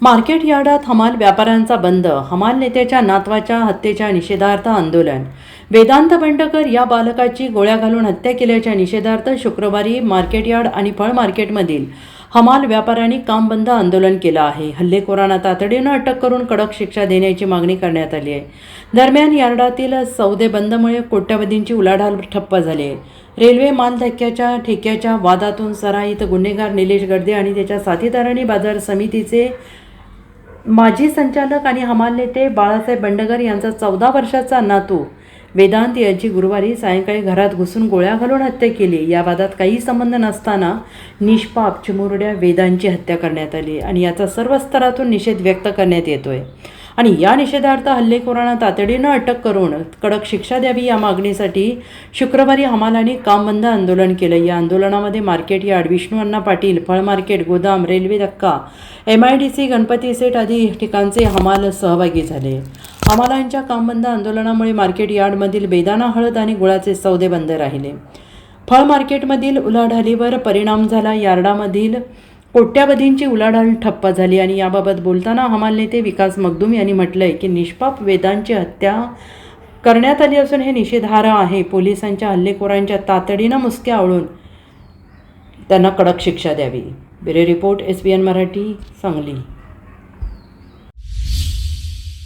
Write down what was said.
Market यार्डात हमाल व्यापाऱ्यांचा बंद, हमाल नेत्याच्या नातवाच्या हत्येच्या निषेधार्थ आंदोलन। वेदांत बंडकर या बालकाची गोळ्या घालून हत्या केल्याच्या निषेधार्थ शुक्रवारी मार्केट यार्ड आणि फळ मार्केटमधील हमाल व्यापाऱ्यांनी काम बंद आंदोलन केलं आहे। हल्लेखोरांना तातडीनं अटक करून कडक शिक्षा देण्याची मागणी करण्यात आली आहे। दरम्यान यार्डातील सौदे बंदमुळे कोट्यवधींची उलाढाल ठप्प झाली आहे। रेल्वे माल ठेक्याच्या वादातून सराईत गुन्हेगार निलेश गडदे आणि त्याच्या साथीदारांनी बाजार समितीचे माजी संचालक आणि हमाल नेते बाळासाहेब बंडगर यांचा 14 वर्षाचा नातू वेदांत यांची गुरुवारी सायंकाळी घरात घुसून गोळ्या घालून हत्या केली। या वादात काही संबंध नसताना निष्पाप चिमुरड्या वेदांची हत्या करण्यात आली आणि याचा सर्व स्तरातून निषेध व्यक्त करण्यात येतोय आणि या निषेधार्थ हल्लेखोरांना तातडीनं अटक करून कडक शिक्षा द्यावी या मागणीसाठी शुक्रवारी हमालांनी काम बंद आंदोलन केलं। या आंदोलनामध्ये मार्केट यार्ड, विष्णू अण्णा पाटील, फळ मार्केट, गोदाम, रेल्वे धक्का, MIDC, गणपती सेट आदी ठिकाणचे हमाल सहभागी झाले। हमालांच्या काम बंद आंदोलनामुळे मार्केट यार्डमधील बेदाणा, हळद आणि गुळाचे सौदे बंद राहिले। फळ मार्केटमधील उलाढालीवर परिणाम झाला। यार्डामधील कोट्यवधींची उलाढाल ठप्प झाली आणि याबाबत बोलताना हमाल नेते विकास मगदूम यांनी म्हटलंय की निष्पाप वेदांची हत्या करण्यात आली असून हे निषेधार्ह आहे। पोलिसांच्या हल्लेखोरांच्या तातडीनं मुसक्या आवळून त्यांना कडक शिक्षा द्यावी। Bureau report, SBN Marathi, Sangli.